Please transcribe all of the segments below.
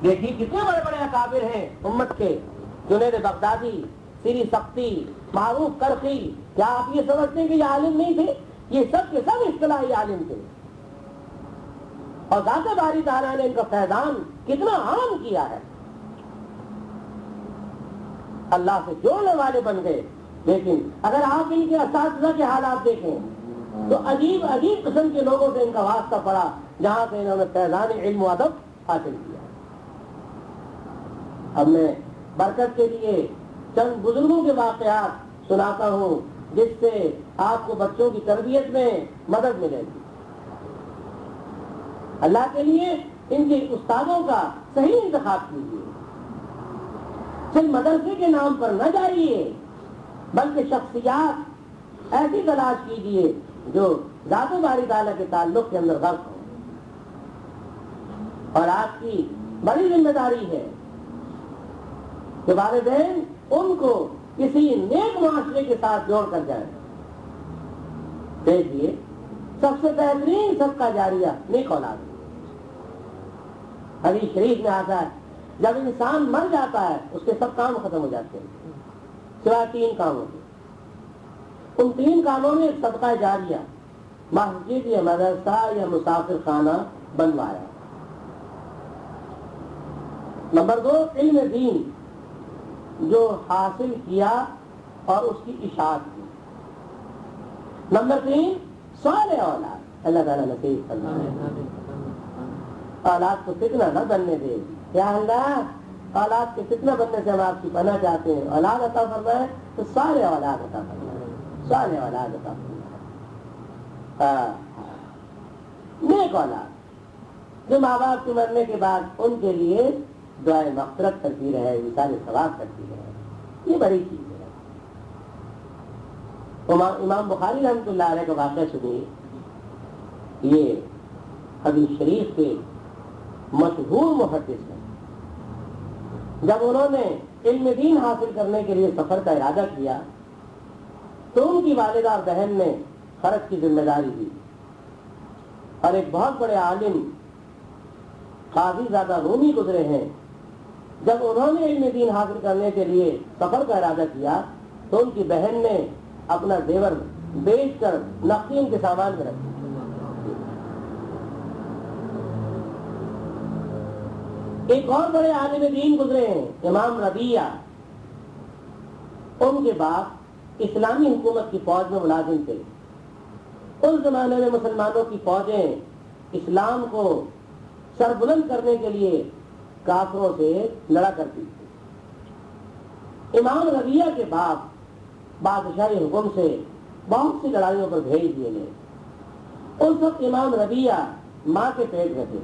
دیکھیے کتنے بڑے بڑے اکابر ہیں امت کے، جنید بغدادی، سری سختی، معروف کرخی. کیا آپ یہ سمجھتے ہیں کہ یہ عالم نہیں تھے؟ یہ سب کے سب اصطلاحی عالم تھے، اور ذات باری تعالیٰ نے ان کا فیضان کتنا عام کیا ہے، اللہ سے جوڑنے والے بن گئے. لیکن اگر آپ ان کے اساتذہ کے حالات دیکھیں تو عجیب عجیب قسم کے لوگوں سے ان کا واسطہ پڑا، جہاں سے انہوں نے فیضان علم و ادب حاصل کیا. اب میں برکت کے لیے چند بزرگوں کے واقعات سناتا ہوں، جس سے آپ کو بچوں کی تربیت میں مدد ملے گی. اللہ کے لیے ان کے استادوں کا صحیح انتخاب کیجیے. صرف مدرسے کے نام پر نہ جائیے، بلکہ شخصیات ایسی تلاش کیجیے جو ذات باری تعالیٰ کے تعلق کے اندر غرق ہو. اور آپ کی بڑی ذمہ داری ہے کہ والدین ان کو کسی نیک معاشرے کے ساتھ جوڑ کر جائیں. دیکھیے سب سے بہترین صدقہ جاریہ نیک اولاد. حدیث شریف میں آتا ہے جب انسان مر جاتا ہے اس کے سب کام ختم ہو جاتے ہیں سوائے 3 کاموں کے. ان 3 کاموں میں صدقہ جاریہ، مسجد یا مدرسہ یا مسافر خانہ بنوایا. نمبر 2 علم دین جو حاصل کیا اور اس کی اشاعت کی. نمبر 3 صالح اولاد، اللہ تعالیٰ نصیب فرمائے. اولاد کو فتنہ نہ بننے دے. یا اللہ اولاد کے فتنہ بننے سے ہم آپ کی پناہ چاہتے ہیں. اولاد عطا فرمائے تو صالح اولاد عطا فرمائے، صالح اولاد عطا فرمائے. نیک اولاد جو ماں باپ کے مرنے کے بعد ان کے لیے دعائیں مغفرت کرتی رہے، مثال ثواب کرتی رہے، یہ بڑی چیز ہے. امام بخاری رحمۃ اللہ علیہ کا واقعہ سنیے. یہ حدیث شریف کے مشہور محدث ہیں. جب انہوں نے علم دین حاصل کرنے کے لیے سفر کا ارادہ کیا تو ان کی والدہ اور بہن نے خرچ کی ذمہ داری دی، اور ایک بہت بڑے عالم قاضی زادہ رومی گزرے ہیں. جب انہوں نے علم دین حاصل کرنے کے لیے سفر کا ارادہ کیا تو ان کی بہن نے اپنا زیور بیچ کر نقدی ان کے سامان میں رکھ. ایک اور بڑے عالم دین گزرے ہیں امام ربیہ. ان کے باپ اسلامی حکومت کی فوج میں ملازم تھے. اس زمانے میں مسلمانوں کی فوجیں اسلام کو سربلند کرنے کے لیے کافروں سے لڑا کرتی تھی. امام ربیہ کے باپ بادشاہی حکم سے بہت سی لڑائیوں پر بھیج دیے گئے. اس وقت امام ربیہ ماں کے پیٹ میں تھے.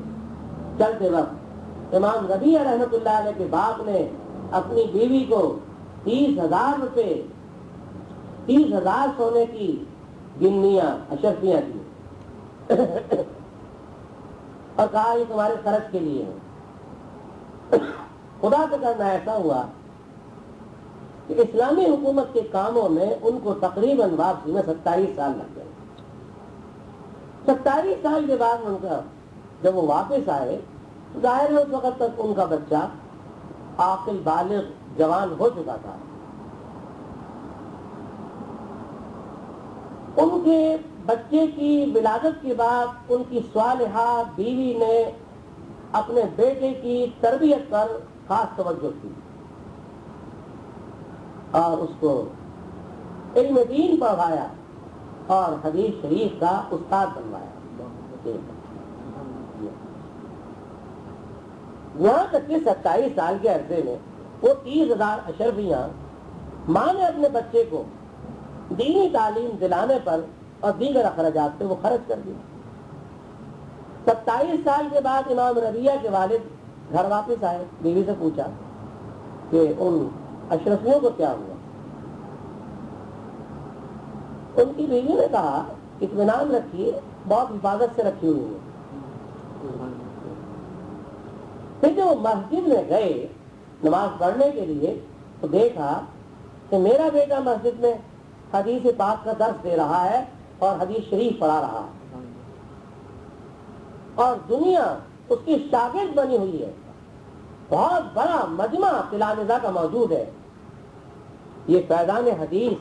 چلتے وقت امام ربیہ رحمۃ اللہ علیہ کے باپ نے اپنی بیوی کو 30,000 روپے 30,000 سونے کی گنیاں اشرفیاں دی اور کہا یہ تمہارے خرچ کے لیے ہے. خدا کا کرنا ایسا ہوا کہ اسلامی حکومت کے کاموں میں ان کو تقریباً واپسی میں 27 سال لگ گئے. 27 سال کے بعد ان کا جب وہ واپس آئے ظاہر ہے اس وقت تک ان کا بچہ عاقل بالغ جوان ہو چکا تھا. ان کے بچے کی ولادت کے بعد ان کی صالحہ بیوی نے اپنے بیٹے کی تربیت پر خاص توجہ کی اور اس کو علم دین پڑھایا اور حدیث شریف کا استاد بنوایا. یہاں تک کہ 27 سال کے عرصے میں وہ 30,000 اشرفیاں ماں نے اپنے بچے کو دینی تعلیم دلانے پر اور دیگر اخراجات پہ وہ خرچ کر دیا. 27 سال کے بعد امام ربیہ کے والد گھر واپس آئے. بیوی سے پوچھا کہ ان اشرفیوں کو کیا ہوا. ان کی بیوی نے کہا اطمینان رکھیے بہت حفاظت سے رکھی ہوئی ہے. پھر جب وہ مسجد میں گئے نماز پڑھنے کے لیے تو دیکھا کہ میرا بیٹا مسجد میں حدیث پاک کا درس دے رہا ہے اور حدیث شریف پڑھا رہا ہے اور دنیا اس کی شاگرد بنی ہوئی ہے. بہت بڑا مجمع تلامذہ کا موجود ہے. یہ فیضان حدیث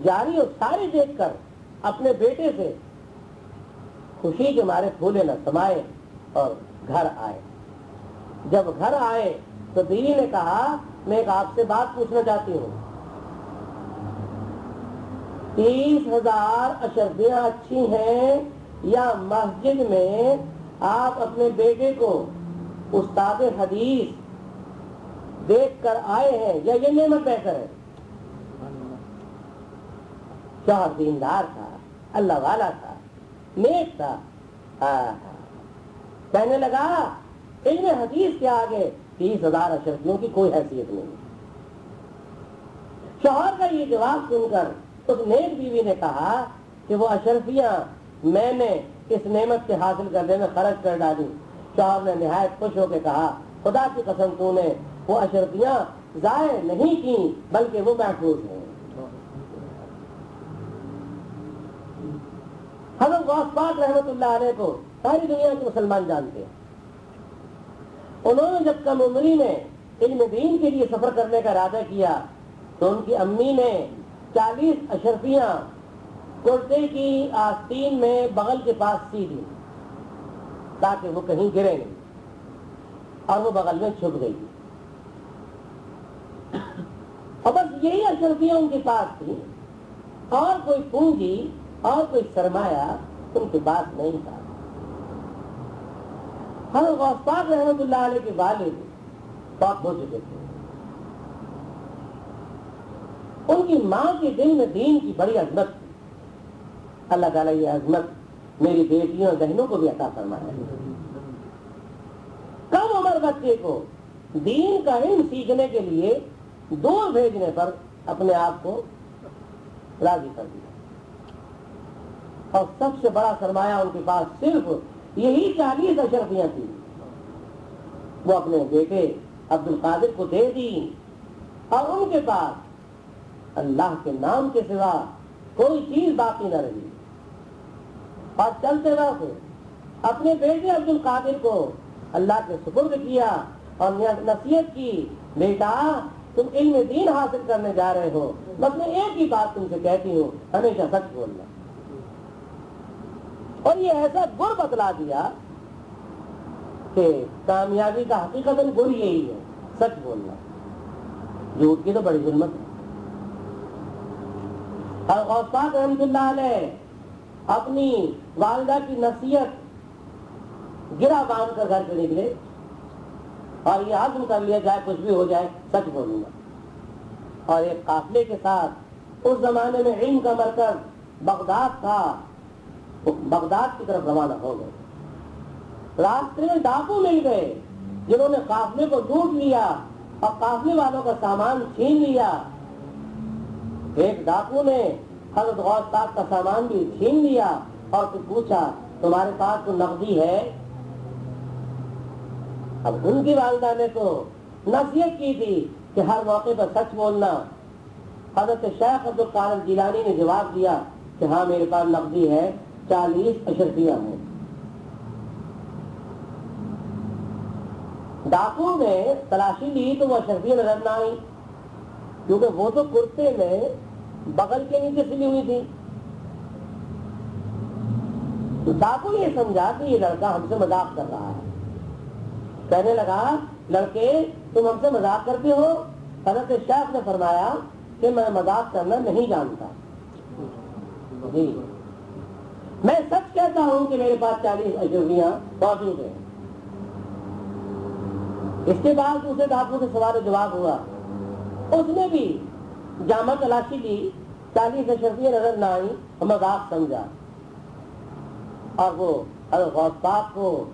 جاری اور ساری دیکھ کر اپنے بیٹے سے خوشی کے مارے پھولے نہ سمائے اور گھر آئے. جب گھر آئے تو بیوی نے کہا میں ایک آپ سے بات پوچھنا چاہتی ہوں. 30,000 اشرفیاں اچھی ہیں یا مسجد میں آپ اپنے بیٹے کو استاد حدیث دیکھ کر آئے ہیں یا یہ نعمت بہتر ہے؟ شوہر دیندار تھا, اللہ والا تھا, نیک تھا. کہنے لگا علم حدیث کے آگے 30,000 اشرفیوں کی کوئی حیثیت نہیں. شوہر کا یہ جواب سن کر اس نیک بیوی نے کہا کہ وہ اشرفیاں میں نے اس نعمت کے حاصل کرنے میں خرچ کر ڈالی. شوہر نے نہایت خوش ہو کے کہا خدا کی قسم تو نے وہ اشرفیاں ضائع نہیں کی بلکہ وہ محفوظ ہیں. حضرت غوث پاک رحمت اللہ علیہ کو ساری دنیا کے مسلمان جانتے ہیں. انہوں نے جب کم عمری میں علم دین کے لیے سفر کرنے کا ارادہ کیا تو ان کی امی نے 40 اشرفیاں کرتے کی آستین میں بغل کے پاس سی دی تاکہ وہ کہیں گرے نہیں, اور وہ بغل میں چھپ گئی. اور بس یہی اشرفیاں ان کے پاس تھی, اور کوئی پونجی اور کوئی سرمایہ ان کے پاس نہیں تھا. حضرت غوث پاک رحمت اللہ علیہ کے والد فوت ہو چکے تھے. ان کی ماں کے دل میں دین کی بڑی عظمت تھی. اللہ تعالیٰ یہ عظمت میری بیٹیوں اور بہنوں کو بھی عطا فرمائے. کم عمر بچے کو دین کا علم سیکھنے کے لیے دور بھیجنے پر اپنے آپ کو راضی کر دیا, اور سب سے بڑا سرمایہ ان کے پاس صرف یہی 40 اشرفیاں تھیں. وہ اپنے بیٹے عبد القادر کو دے دی, اور ان کے پاس اللہ کے نام کے سوا کوئی چیز باقی نہ رہی. اور چلتے وقت اپنے بیٹے عبد القادر کو اللہ کے سپرد کیا اور نصیحت کی, بیٹا تم علم دین حاصل کرنے جا رہے ہو, بس میں ایک ہی بات تم سے کہتی ہوں, ہمیشہ سچ بولنا. اور یہ ایسا گر بتلا دیا کہ کامیابی کا حقیقتاً گر یہی ہے, سچ بولنا. جھوٹ کی تو بڑی ظلمت ہے. اور غوث پاک رحمۃ اللہ علیہ اپنی والدہ کی نصیحت گرا باندھ کر گھر سے نکلے اور یہ عزم کر لیا جائے کچھ بھی ہو جائے سچ بولوں گا. اور ایک قافلے کے ساتھ, اس زمانے میں علم کا مرکز بغداد تھا, بغداد کی طرف روانہ ہو گئے. راستے میں ڈاکو مل گئے جنہوں نے قافلے کو لوٹ لیا اور قافلے والوں کا سامان چھین لیا. ایک ڈاکو نے حضرت غوث پاک کا سامان بھی چھین لیا اور پھر پوچھا تمہارے پاس تو نقدی ہے؟ اب ان کی والدہ نے تو نصیحت کی تھی کہ ہر موقع پر سچ بولنا. حضرت شیخ عبد القادر جیلانی نے جواب دیا کہ ہاں میرے پاس نقدی ہے, 40 اشرفیاں ہیں. ڈاکو نے تلاشی لی تو وہ اشرفیاں نظر نہ آئی, کیونکہ وہ تو کرتے میں بغل کے نیچے سلی ہوئی تھی. ڈاکو یہ سمجھا کہ یہ لڑکا ہم سے مذاق کر رہا ہے. کہنے لگا لڑکے تم ہم سے مذاق کرتے ہو؟ حضرت شیخ نے فرمایا کہ میں مذاق کرنا نہیں جانتا, جی میں سچ کہتا ہوں کہ میرے پاس 40 اشرفیاں موجود ہیں. اس کے بعد اسے ڈاکو سے سوال و جواب ہوا. اس نے بھی جامع تلاشی لی, 40 اشرفیاں نظر نہ آئی, مذاق سمجھا, اور وہ حضرت غوث پاک کو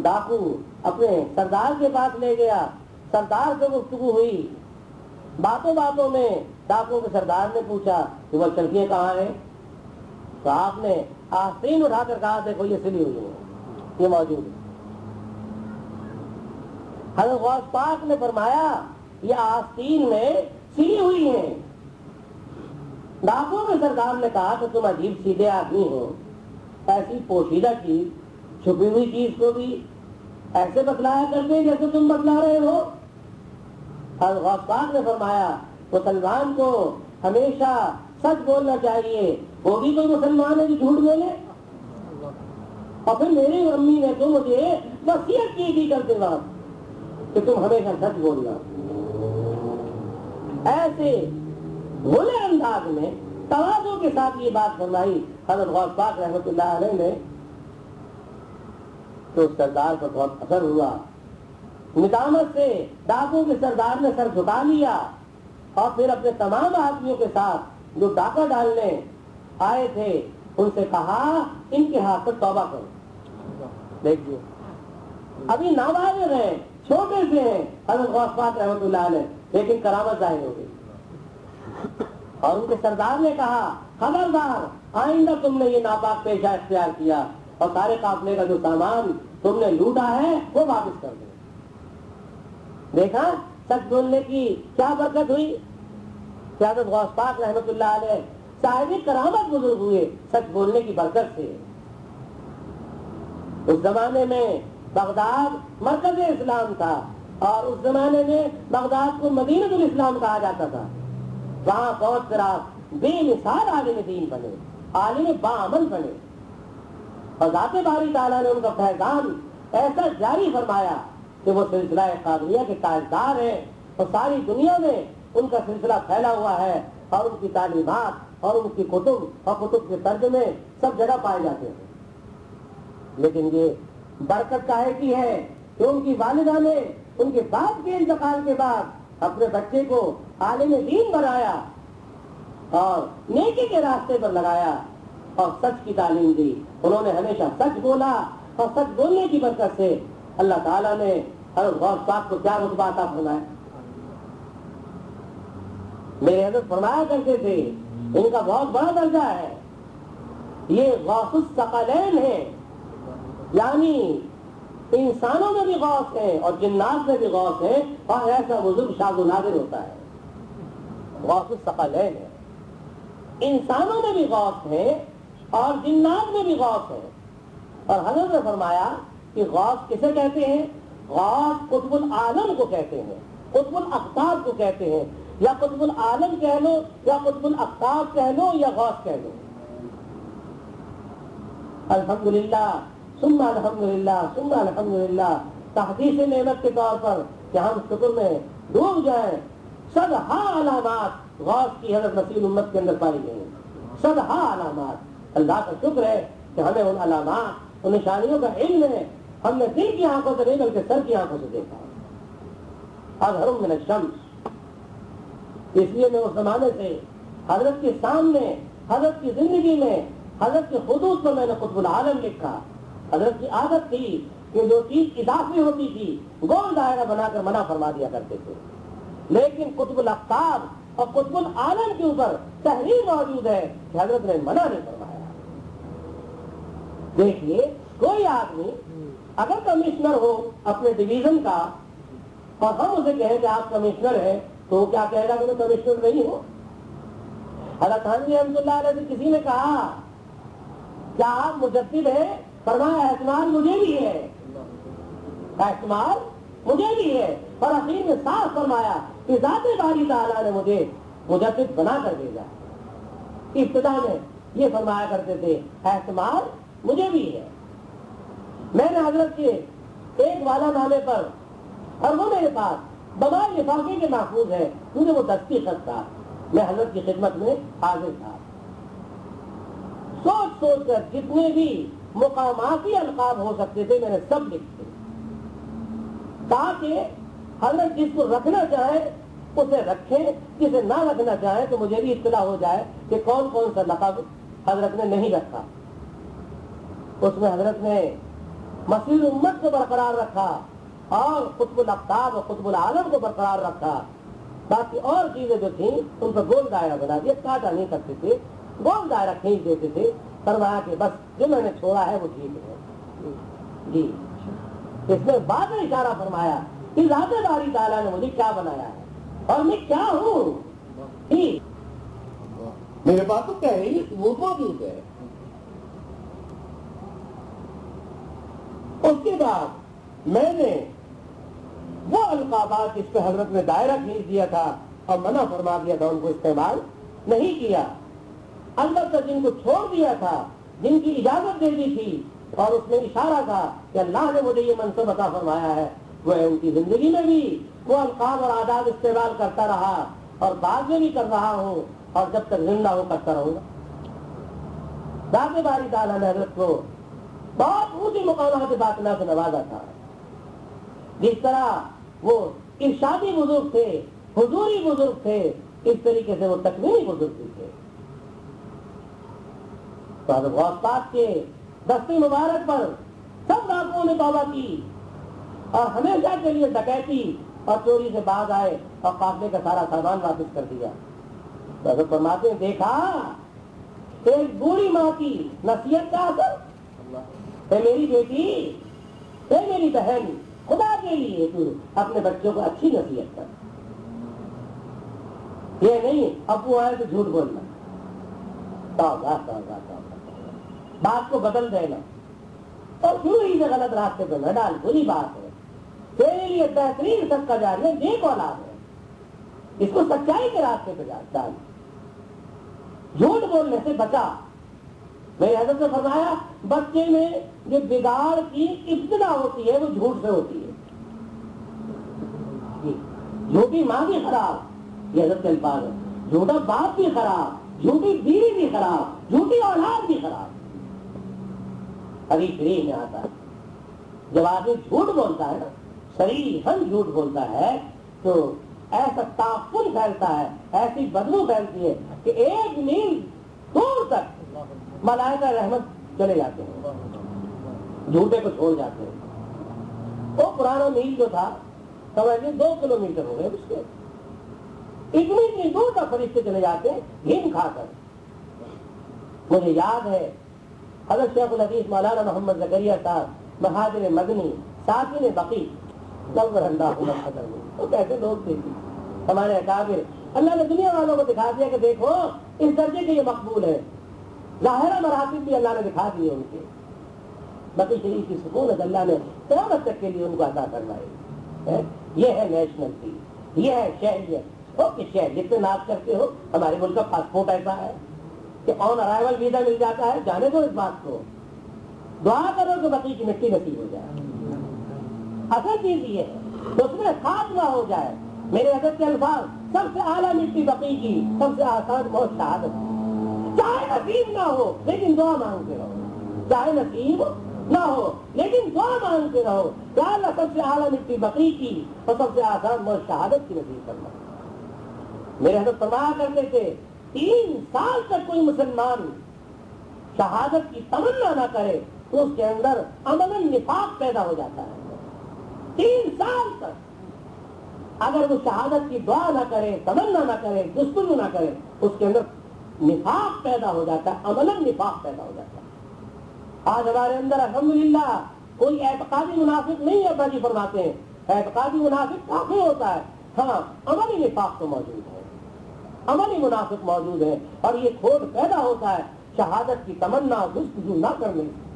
ڈاکو اپنے سردار کے پاس لے گیا. سردار سے گفتگو ہوئی, باتوں باتوں میں ڈاکو کے سردار نے پوچھا کہ وہ اشرفیاں کہاں ہیں؟ تو آپ نے آستین اٹھا کر کہا دیکھو یہ سلی ہوئی ہے, یہ موجود ہے. حضرت غوث پاک نے فرمایا یہ آستین میں سلی ہوئی ہیں. ڈاکو کے سردار نے کہا کہ تم عجیب سیدھے آدمی ہو, ایسی پوشیدہ چیز, چھپی ہوئی چیز کو بھی ایسے بتلایا کرتے جیسے تم بتلا رہے ہو. حضرت غوث پاک نے فرمایا مسلمان کو ہمیشہ سچ بولنا چاہیے. وہ بھی کوئی مسلمان ہے جو جھوٹ بولے؟ اور پھر میری امی نے تو مجھے وصیت کی تھی کرتے وقت کہ تم ہمیشہ سچ بولنا. ایسے بھولے انداز میں تواضع کے ساتھ یہ بات فرمائی حضرت غوث پاک رحمۃ اللہ علیہ نے. تو اس سردار پر بہت اثر ہوا. ندامت سے ڈاکوں کے سردار نے سر جھکا لیا اور پھر اپنے تمام آدمیوں کے ساتھ جو ڈاکہ ڈالنے آئے تھے ان سے کہا ان کے ہاتھ پر توبہ کرو. دیکھیے ابھی نابالغ ہیں, چھوٹے سے ہیں حضرت غوث پاک رحمۃ اللہ علیہ, لیکن کرامت ظاہر ہو گئی. اور ان کے سردار نے کہا خبردار آئندہ تم نے یہ ناپاک پیشہ اختیار کیا اور سارے قافلے کا جو سامان تم نے لوٹا ہے وہ واپس کر دو. دیکھا سچ بولنے کی کیا برکت ہوئی. حضرت غوث پاک رحمۃ اللہ علیہ صاحب کرامت بزرگ ہوئے سچ بولنے کی برکت سے. اس زمانے میں بغداد مرکز اسلام تھا اور اس زمانے میں بغداد کو مدینہ الاسلام کہا جاتا تھا. وہاں بہت طرح بے مثال عالم دین بنے, عالم باعمل بنے اور ذات باری تعالیٰ نے ان کا فیضان ایسا جاری فرمایا کہ وہ سلسلہ قادریہ کے تاجدار ہیں اور ساری دنیا میں ان کا سلسلہ پھیلا ہوا ہے اور ان کی تعلیمات اور ان کی کتب اور کتب کے ترجمے سب جگہ پائے جاتے ہیں. لیکن یہ برکت کاہے کی ہے کہ ان کی والدہ نے ان کے باپ کے انتقال کے بعد اپنے بچے کو عالم دین بنایا اور نیکی کے راستے پر لگایا اور سچ کی تعلیم دی. انہوں نے ہمیشہ سچ بولا اور سچ بولنے کی برکت سے اللہ تعالیٰ نے حضرت غوث پاک کو کیا رتبہ عطا فرمایا. میرے حضرت فرمایا کرتے تھے ان کا بہت بڑا درجہ ہے, یہ غوث الثقلین ہے, یعنی انسانوں میں بھی غوث ہیں اور جنات میں بھی غوث ہیں اور ایسا بزرگ شاذ و نادر ہوتا ہے. غوث الثقلین ہے, انسانوں میں بھی غوث ہیں اور جنات میں بھی غوث ہیں. اور حضرت نے فرمایا کہ غوث کسے کہتے ہیں؟ غوث قطب العالم کو کہتے ہیں, قطب الاقطاب کو کہتے ہیں, یا قطب العالم کہہ لو یا قطب الاقطاب کہہ لو یا غوث کہہ لو. الحمدللہ ثم الحمدللہ ثم الحمدللہ تحدیث نعمت کے طور پر کہ ہم شکر میں ڈوب جائیں. صدہا علامات غوث کی حضرت نصیب امت کے اندر پائی گئی, صدہا علامات. اللہ کا شکر ہے کہ ہمیں ان علامات ان نشانیوں کا علم ہے. ہم نے دل کی آنکھوں سے نہیں بلکہ سر کی آنکھوں سے دیکھا. اظہر من الشمس. اس لیے میں اس زمانے سے حضرت کے سامنے حضرت کی زندگی میں حضرت کے حدود پر میں نے قطب العالم لکھا. حضرت کی عادت تھی کہ جو چیز اضافی ہوتی تھی گول دائرہ بنا کر منع فرما دیا کرتے تھے, لیکن قطب الاقطاب اور قطب العالم کے اوپر تحریر موجود ہے کہ حضرت نے منع نہیں فرمایا. دیکھیے کوئی آدمی اگر کمشنر ہو اپنے ڈویژن کا اور ہم اسے کہیں کہ آپ کمشنر ہیں تو وہ کیا کہے گا کہ میں کمشنر نہیں ہوں. حضرت تھانوی رحمۃ اللہ علیہ سے کسی نے کہا کیا آپ مجدد ہیں؟ فرمایا احتمال مجھے بھی ہے, احتمال مجھے بھی ہے. اور اخیر میں صاف فرمایا کہ ذات باری تعالیٰ نے مجھے مجدد بنا کر بھیجا. ابتدا میں یہ فرمایا کرتے تھے احتمال مجھے بھی ہے. میں نے حضرت کے ایک والا نامے پر اور وہ میرے پاس بغیر لفافے کے محفوظ ہے کیونکہ وہ دستی خط تھا. میں حضرت کی خدمت میں حاضر تھا. سوچ سوچ کر جتنے بھی مقاماتی القاب ہو سکتے تھے میں نے سب لکھے تاکہ حضرت جس کو رکھنا چاہے اسے رکھیں, جسے نہ رکھنا چاہے تو مجھے بھی اطلاع ہو جائے کہ کون کون سا لقب حضرت نے نہیں رکھا. اس میں حضرت نے مسیح امت کو برقرار رکھا اور قطب الاقطاب اور قطب العالم کو برقرار رکھا. باقی اور چیزیں جو تھیں ان پر گول دائرہ بنا دیا, کاٹا نہیں کرتے تھے, گول دائرہ کھینچ دیتے تھے. فرمایا کہ بس جو میں نے چھوڑا ہے وہ ٹھیک ہے. جی اس میں بعد میں اشارہ فرمایا کہ ذات باری تعالیٰ نے مجھے کیا بنایا ہے اور میں کیا ہوں. میرے پاس تو پہلے وہ موجود ہے. اس کے بعد میں نے وہ القابات جس پہ حضرت نے دائرہ کھینچ دیا تھا اور منع فرما دیا تھا ان کو استعمال نہیں کیا، البتہ جن کو چھوڑ دیا تھا، جن کی اجازت دے دی تھی اور اس میں اشارہ تھا کہ اللہ نے مجھے یہ منصب عطا فرمایا ہے، وہ ان کی زندگی میں بھی وہ القاب اور عادات استعمال کرتا رہا اور بعد میں بھی کر رہا ہوں اور جب تک زندہ ہوں کرتا رہوں گا۔ ذات باری تعالیٰ نے حضرت کو بہت اونچے مقامات باطنہ سے نوازا تھا، جس طرح وہ ارشادی بزرگ تھے، حضوری بزرگ تھے، اس طریقے سے وہ تکوینی بزرگ بھی تھے۔ تو حضرت غوث پاک کے دستے مبارک پر سب ڈاکوؤں نے توبہ کی اور ہمیشہ کے لیے ڈکیتی اور چوری سے باز آئے اور قافلے کا سارا سامان واپس کر دیا۔ تو حضرت فرماتے ہیں دیکھا ایک بوڑھی ماں کی نصیحت کا اثر، اے میری بیٹی، اے میری بہن، خدا کے لیے تو اپنے بچوں کو اچھی نصیحت کر، یہ نہیں ابو آئے تو جھوٹ بولنا، توبہ توبہ توبہ، بات کو بدل دینا اور کیوں ہی سے غلط راستے پہ نہ ڈال، بری بات ہے، تیرے لیے بہترین سب کا جاری ہے، نیک اولاد ہے، اس کو سچائی کے راستے پہ ڈال، جھوٹ بولنے سے بچا۔ میری حضرت نے فرمایا بچے میں جو بگاڑ کی ابتدا ہوتی ہے وہ جھوٹ سے ہوتی ہے، جھوٹی ماں بھی خراب، یہ حضرت کے الفاظ ہے، جھوٹا باپ بھی خراب، جھوٹی بیوی بھی خراب، جھوٹی اولاد بھی خراب۔ حدیث شریف میں آتا ہے جب آدمی جھوٹ بولتا ہے نا، صریحاً جھوٹ بولتا ہے، تو ایسا تعفن پھیلتا ہے، ایسی بدبو پھیلتی ہے کہ 1 میل دور تک ملائکہ رحمت چلے جاتے ہیں، جھوٹے کو چھوڑ جاتے ہیں۔ وہ پرانا میل جو تھا سمجھے 2 کلومیٹر ہو گئے اس کے، اتنی دور تک فرشتے چلے جاتے ہیں گھن کھا کر۔ مجھے یاد ہے حضرت شیخ الحدیث مولانا محمد زکریا صاحب مہاجر مدنی ساتھی بقی وہ کیسے لوگ تھے ہمارے اکابر، اللہ نے دنیا والوں کو دکھا دیا کہ دیکھو اس درجے کے یہ مقبول ہے، ظاہرہ مراتب بھی اللہ نے دکھا دیے ان کے، بقی شریف کی سکونت اللہ نے قیامت تک کے لیے ان کو عطا کروائی۔ یہ ہے نیشنلٹی، یہ ہے شہریت۔ وہ کس شہر جتنے ناز کرتے ہو، ہمارے ملک کا پاسپورٹ ایسا ہے کہ آن ارائیول ویزا مل جاتا ہے، جانے دو اس بات کو، دعا کرو کہ بقی کی مٹی نصیب ہو جائے، اصل چیز یہ ہے تو اس میں خاتمہ ہو جائے۔ میرے حضرت کے الفاظ، سب سے اعلیٰ مٹی بقی کی، سب سے آسان موت شہادت، چاہے نصیب نہ ہو لیکن دعا مانگتے رہو، چاہے نصیب نہ ہو لیکن دعا مانگتے رہو کہ اللہ سب سے اعلیٰ مٹی بقی کی اور سب سے آسان موت شہادت کی نصیب کرنا۔ میرے حضرت فرمایا کرتے تھے 3 سال تک کوئی مسلمان شہادت کی تمنا نہ کرے تو اس کے اندر عملاً نفاق پیدا ہو جاتا ہے۔ 3 سال تک اگر وہ شہادت کی دعا نہ کرے، تمنا نہ کرے، جستجو نہ کرے، اس کے اندر نفاق پیدا ہو جاتا ہے، عملاً نفاق پیدا ہو جاتا ہے۔ آج ہمارے اندر الحمدللہ کوئی اعتقادی منافق نہیں ہے، باجی فرماتے ہیں اعتقادی منافق کافی ہوتا ہے، ہاں عملی نفاق تو موجود ہے، عملی منافق موجود ہے، اور یہ کھوٹ پیدا ہوتا ہے شہادت کی تمنا جستجو نہ کرنے سے۔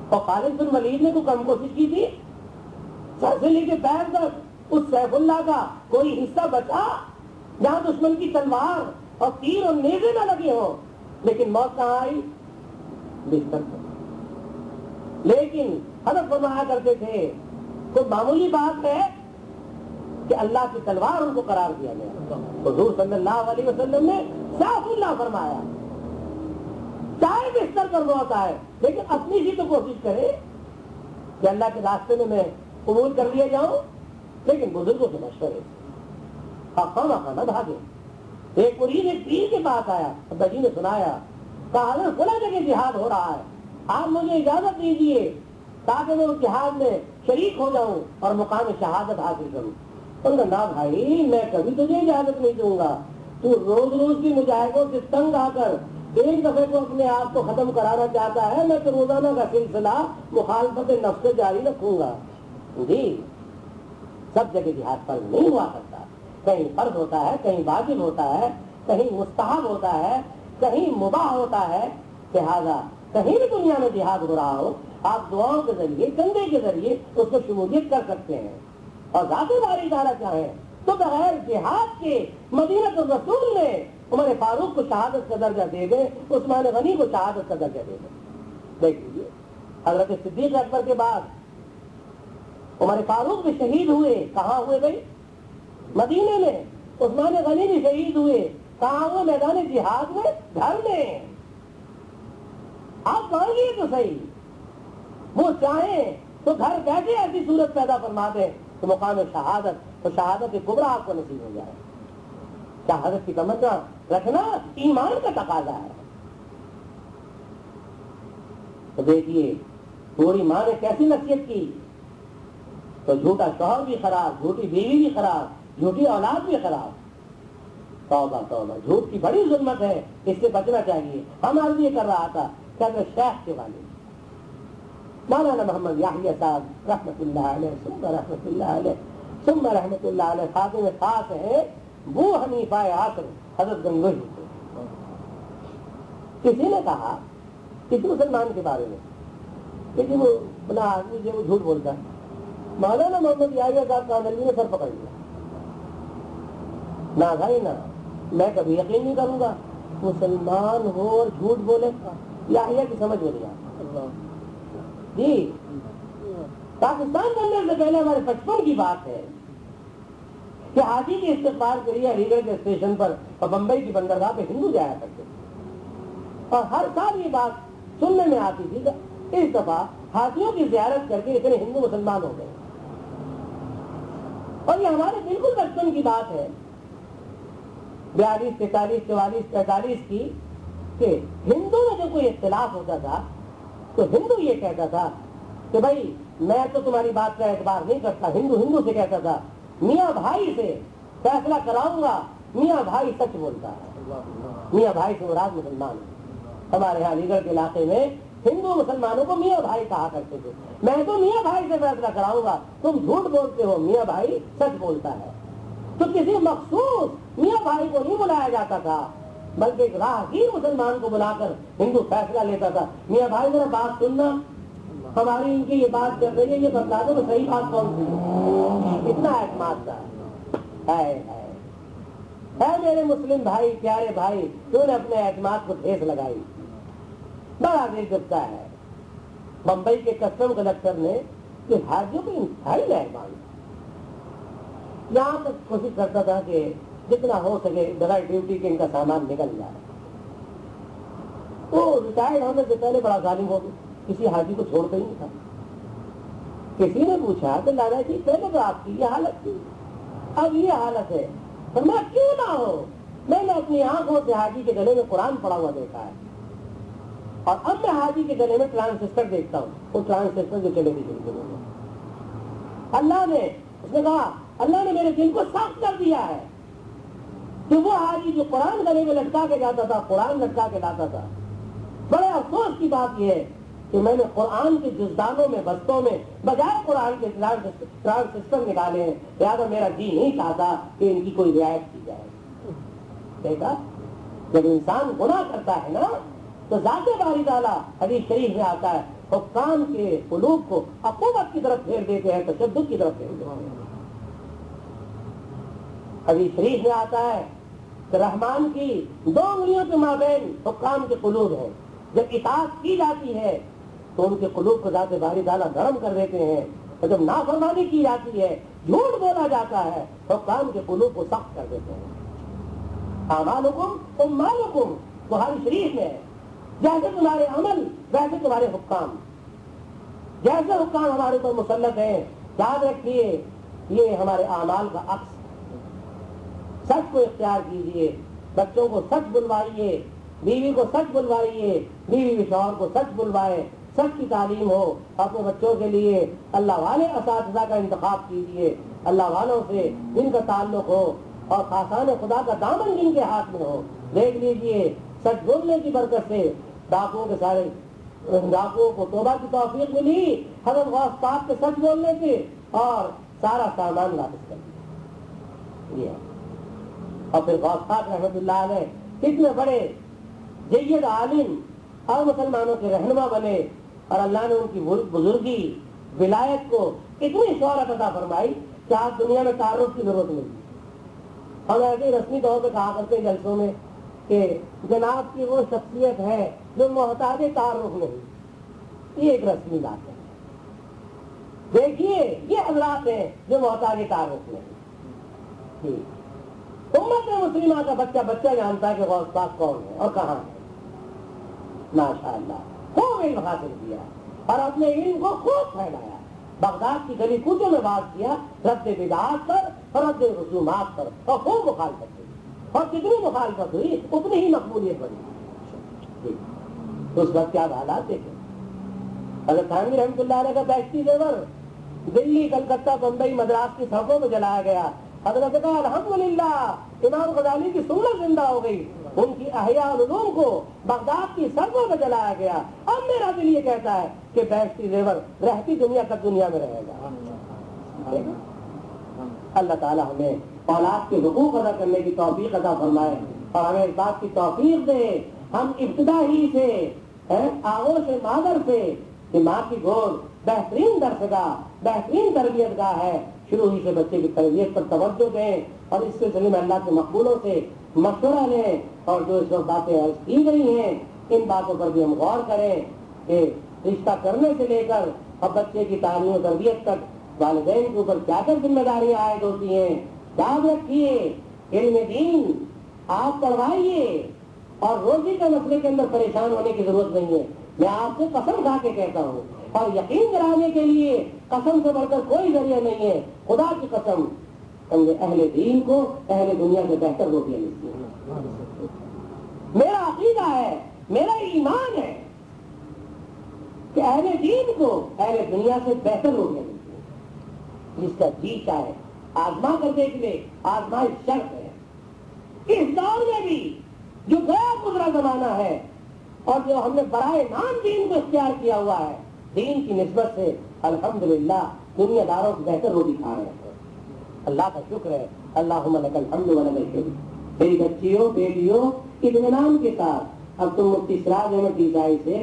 اور خالد بن ولید نے تو کم کوشش کی تھی، سر سے لے کے پیر تک اس سیف اللہ کا کوئی حصہ بچا جہاں دشمن کی تلوار اور تیر اور نیزے نہ لگے ہوں، لیکن موت کہاں آئی؟ بستر پر۔ لیکن حضرت فرمایا کرتے تھے کوئی معمولی بات ہے کہ اللہ کی تلوار ان کو قرار دیا گیا، حضور صلی اللہ علیہ وسلم نے سیف اللہ فرمایا، چاہے بستر پر موت آئے لیکن اپنی ہی تو کوشش کرے کہ اللہ کے راستے میں قبول کر لیا جاؤں، لیکن بزرگوں کے مشورے نہ بھاگے۔ ایک مرید ایک پیر کے پاس آیا، ابا جی نے سنایا، کہا حضرت فلاں جگہ جہاد ہو رہا ہے، آپ مجھے اجازت دیجیے تاکہ میں اس جہاد میں شریک ہو جاؤں اور مقام شہادت حاصل کروں۔ انہوں نے کہا بھائی میں کبھی تجھے اجازت نہیں دوں گا، تو روز روز کی مجاہدوں سے تنگ آ کر ایک دفعے کو اپنے آپ کو ختم کرانا چاہتا ہے، میں تو روزانہ کا سلسلہ مخالفت نفس سے جاری رکھوں گا۔ جی سب جگہ جہاد فرض نہیں ہوا کرتا، کہیں فرض ہوتا ہے، کہیں واجب ہوتا ہے، کہیں مستحب ہوتا ہے، کہیں مباح ہوتا ہے، لہٰذا کہیں بھی دنیا میں جہاد ہو رہا ہو آپ دعاؤں کے ذریعے چندے کے ذریعے اس کو شمولیت کر سکتے ہیں اور ذات باری تعالیٰ چاہیں تو بغیر جہاد کے مدینہ الرسول نے عمر فاروق کو شہادت کا درجہ دے دیں عثمان غنی کو شہادت کا درجہ دے دیں. دیکھ لیجیے حضرت صدیق اکبر کے بعد عمر فاروق بھی شہید ہوئے. کہاں ہوئے بھائی؟ مدینے میں. عثمان غنی بھی شہید ہوئے. کہاں ہوئے؟ میدان جہاد میں, گھر میں. آپ مانگیے تو صحیح, وہ چاہیں تو گھر بیٹھے ایسی صورت پیدا فرما دیں تو مقام شہادت تو شہادت کبریٰ آپ کو نصیب ہو جائے. شہادت کی تمنا رکھنا ایمان کا تقاضا ہے. تو دیکھیے پوری ماں نے کیسی نصیحت کی. تو جھوٹا شوہر بھی خراب, جھوٹی بیوی بھی خراب, جھوٹی اولاد بھی خراب. توبہ توبہ, جھوٹ کی بڑی ظلمت ہے, اس سے بچنا چاہیے. ہم آج یہ کر رہا تھا کہ شیخ کے والے مولانا محمد یحییٰ صاحب رحمۃ اللہ علیہ ثم رحمۃ اللہ علیہ ثم رحمۃ اللہ علیہ خاتم خاص ہے ابو حنیفہ عصر حضرت گنگوہی. کسی نے کہا کسی مسلمان کے بارے میں کہ جی وہ بنا آدمی جو جھوٹ بولتا ہے. مولانا محمد یحییٰ صاحب کا نے سر پکڑ لیا. نہ بھائی نہ, میں کبھی یقین نہیں کروں گا مسلمان ہو اور جھوٹ بولے. یحییٰ کی سمجھ میں نہیں آتا. جی پاکستان بننے سے پہلے ہمارے 55 کی بات ہے کہ حاجی کے استقبال کے لیے علی گڑھ کے اسٹیشن پر اور بمبئی کی بندرگاہ پہ ہندو جایا کرتے اور ہر سال یہ بات سننے میں آتی تھی کہ اس دفعہ حاجیوں کی زیارت کر کے اتنے ہندو مسلمان ہو گئے. اور یہ ہمارے بالکل بچپن کی بات ہے 42, 43, 44, 45 کی کہ ہندو میں جب کوئی اختلاف ہوتا تھا تو ہندو یہ کہتا تھا کہ بھائی میں تو تمہاری بات کا اعتبار نہیں کرتا. ہندو سے کہتا تھا میاں بھائی سے فیصلہ کراؤں گا, میاں بھائی سچ بولتا ہے. میاں بھائی سے مراد مسلمان. ہمارے یہاں علی گڑھ کے علاقے میں ہندو مسلمانوں کو میاں بھائی کہا کرتے تھے. میں تو میاں بھائی سے فیصلہ کراؤں گا, تم جھوٹ بولتے ہو, میاں بھائی سچ بولتا ہے. تو کسی مخصوص میاں بھائی کو نہیں بلایا جاتا تھا بلکہ ایک راہگیر مسلمان کو بلا کر ہندو فیصلہ لیتا تھا. میاں بھائی ذرا بات سننا, ہماری ان کی یہ بات کر رہی ہے, یہ بتا دو کہ صحیح بات کون سی ہے. اتنا اعتماد تھا. ہے میرے مسلم بھائی, پیارے بھائی, تو نے اپنے اعتماد کو ٹھیس لگائی. بڑا دل جبتا ہے. بمبئی کے کسٹم کلکٹر نے کہ حاجیوں کو انتہائی مہربان, یہاں تک کوشش کرتا تھا کہ جتنا ہو سکے بغیر ڈیوٹی کے ان کا سامان نکل جائے. وہ ریٹائرڈ ہونے سے پہلے بڑا ظالم ہو گیا, کسی حاجی کو چھوڑتا ہی نہیں تھا. کسی نے پوچھا کہ لالا جی پہلے تو آپ کی یہ حالت تھی, اب یہ حالت ہے, فرمایا کیوں نہ ہو, میں نے اپنی آنکھوں سے حاجی کے گلے میں قرآن پڑا ہوا دیکھا ہے اور اب میں حاجی کے گلے میں ٹرانسسٹر دیکھتا ہوں. وہ ٹرانسسٹر جو ٹیلی ویژن کے لیے اللہ نے, اس نے کہا اللہ نے میرے دل کو صاف کر دیا ہے کہ وہ حاجی جو قرآن گلے میں لٹکا کے جاتا تھا, قرآن لٹکا کے لاتا تھا. بڑے افسوس کی بات یہ ہے کہ میں نے قرآن کے جزدانوں میں, بستوں میں بجائے قرآن کے ٹرانسسٹر نکالے ہیں. لہٰذا میرا جی نہیں چاہتا کہ ان کی کوئی رعایت کی جائے. دیکھا, جب انسان گناہ کرتا ہے نا تو ذات باری تعالیٰ حدیث شریف میں آتا ہے حکام کے قلوب کو عقوبت کی طرف پھیر دیتے ہیں, تشدد کی طرف پھیر دیتے ہیں. حدیث شریف میں آتا ہے کہ رحمان کی 2 انگلیوں کے مابین حکام کے قلوب ہیں. جب اطاعت کی جاتی ہے تو ان کے قلوب کو ذات باری تعالیٰ نرم کر دیتے ہیں, اور جب نافرمانی کی جاتی ہے, جھوٹ بولا جاتا ہے, حکام کے قلوب کو سخت کر دیتے ہیں. اعمالکم اموالکم بخاری شریف میں ہے, جیسے تمہارے عمل ویسے تمہارے حکام. جیسے حکام ہمارے اوپر مسلط ہیں, یاد رکھیے یہ ہمارے اعمال کا عکس. سچ کو اختیار کیجیے, بچوں کو سچ بلوائیے, بیوی کو سچ بلوائیے, بیوی بھی شوہر کو سچ بلوائے, سچ کی تعلیم ہو. اپنے بچوں کے لیے اللہ والے اساتذہ کا انتخاب کیجیے, اللہ والوں سے جن کا تعلق ہو اور خاصان خدا کا دامن جن کے ہاتھ میں ہو. دیکھ لیجیے سچ بولنے کی برکت سے ڈاکوؤں کے سارے ڈاکوؤں کو توبہ کی توفیق ملی حضرت غوث پاک کے سچ بولنے سے, اور سارا سامان واپس کر دیا. اور پھر غوث پاک رحمۃ اللہ علیہ کتنے بڑے جید عالم اور مسلمانوں کے رہنما بنے، اور اللہ نے ان کی بزرگی ولایت کو اتنی شہرت عطا فرمائی کہ آج دنیا میں تعارف کی ضرورت نہیں۔ ہم ایسے رسمی طور پہ کہا کرتے جلسوں میں کہ جناب کی وہ شخصیت ہے جو محتاج تعارف نہیں، یہ ایک رسمی بات ہے۔ دیکھیے یہ حضرات ہیں جو محتاج تعارف نہیں۔ امت مسلمہ کا بچہ بچہ جانتا ہے کہ غوث پاک کون ہے اور کہاں ہے۔ ماشاءاللہ خوب علم حاصل کیا اور اپنے علم کو خوب پھیلایا، بغداد کی گلی کوچوں میں بات کیا رد بدعات پر اور رد رسومات پر، اور خوب مخالفت ہوئی، اور جتنی مخالفت ہوئی اتنی ہی مقبولیت بنی۔ اس وقت کیا حالات دیکھیں، حضرت تھانوی رحمۃ اللہ علیہ کا بیشتی زیور دلی، کلکتہ، بمبئی، مدراس کی سڑکوں میں جلایا گیا۔ حضرت کا الحمدللہ امام غزالی کی سنت زندہ ہو گئی، ان کی احیاء العلوم کو بغداد کی سڑکوں میں جلایا گیا۔ اب میرا دل یہ کہتا ہے کہ بیشتی زیور رہتی دنیا تک دنیا میں رہے گا۔ اللہ تعالیٰ ہمیں اولاد کے حقوق ادا کرنے کی توفیق عطا فرمائے اور ہمیں اس بات کی توفیق دے ہم ابتدا ہی سے آغوش مادر سے کہ ماں کی گود بہترین درسگاہ، بہترین تربیت گاہ ہے، شروع ہی سے بچے کی تربیت پر توجہ دیں اور اس سلسلے میں اللہ کے مقبولوں سے مشورہ لیں، اور جو اس وقت باتیں عرض کی گئی ہیں ان باتوں پر بھی ہم غور کریں کہ رشتہ کرنے سے لے کر اب بچے کی تعلیم و تربیت تک والدین کے اوپر کیا کیا ذمہ داریاں عائد ہوتی ہیں۔ یاد رکھیے علم دین آپ پڑھوائیے اور روزی کے مسئلے کے اندر پریشان ہونے کی ضرورت نہیں ہے۔ میں آپ سے قسم کھا کے کہتا ہوں اور یقین کرانے کے لیے قسم سے بڑھ کر کوئی ذریعہ نہیں ہے، خدا کی قسم اہل دین کو اہل دنیا سے بہتر روٹیاں ملتی ہیں۔ میرا عقیدہ ہے، میرا ایمان ہے کہ اہل دین کو اہل دنیا سے بہتر روٹیاں ملتی ہیں۔ جس کا جی چاہے آزما کر دیکھ لے، آزمائش شرط ہے۔ اس دور میں بھی جو گیا گزرا زمانہ ہے اور جو ہم نے برائے نام دین کو اختیار کیا ہوا ہے، دین کی نسبت سے الحمدللہ دنیا داروں سے بہتر روٹی کھا رہے ہیں۔ اللہ کا شکر ہے، اللہم لک الحمد و لک الشکر۔ میری بچیوں بیٹیوں اطمینان کے ساتھ اب تم مفتی سراج احمد عیسائی سے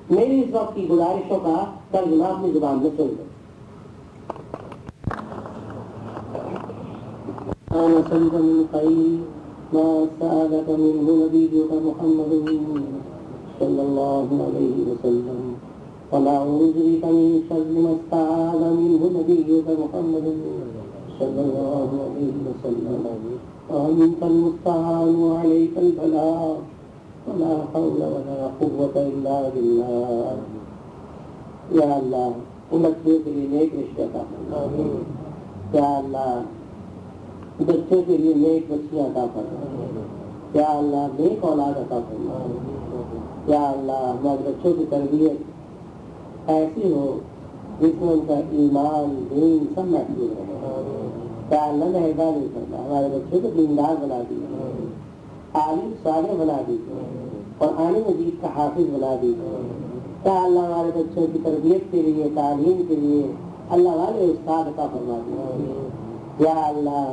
میری اس وقت کی گزارشوں کا ترجمہ اپنی زبان میں سن لو۔ ما سألك منه نبيك محمد صلى الله عليه وسلم ونعوذ بك من شر ما استعاذ منه نبيك محمد صلى الله عليه وسلم وأنت المستعان وعليك البلاغ ولا حول ولا قوة إلا بالله۔ یا اللہ ان بچوں کے لیے نیک رشتہ عطا فرما، یا اللہ بچوں کے لیے نیک بچیاں عطا فرما، یا اللہ نیک اولاد عطا فرما، یا اللہ ہمارے بچوں کی تربیت ایسی ہو جس میں ان کا ایمان دین سب محفوظ رہے۔ یا اللہ مہربانی کرنا ہمارے بچوں کو دیندار بنا دیجیے، عالم صالح بنا دیجیے، قرآن مجید کا حافظ بنا دیجیے۔ یا اللہ ہمارے بچوں کی تربیت کے لیے، تعلیم کے لیے اللہ والے استاد عطا فرما دیجیے۔ یا اللہ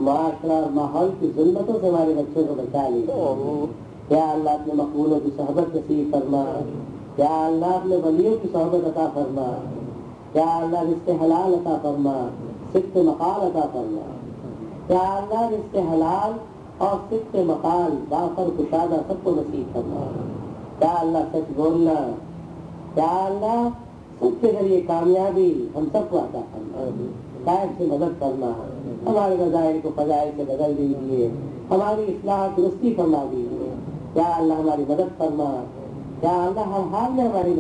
معاشرہ اور ماحول کی ظلمتوں سے ہمارے بچوں کو بچا لیجیے۔ یا اللہ اپنے مقبولوں کی صحبت نصیب فرما، یا اللہ اپنے ولیوں کی صحبت عطا فرما، یا اللہ رزق حلال عطا فرما، صدق مقال عطا فرما، یا اللہ رزق حلال اور صدق مقال غافر کشادہ سب کو نصیب فرما۔ یا اللہ سچ بولنا، یا اللہ سب کے ذریعے کامیابی ہم سب کو عطا فرما، غائب سے مدد کرنا، ہمارے مظاہر کو فضائل سے بدل دیجیے، ہماری اصلاح درستی فرما دیجیے۔ یا اللہ ہماری مدد فرما، یا اللہ ہر حال میں ہماری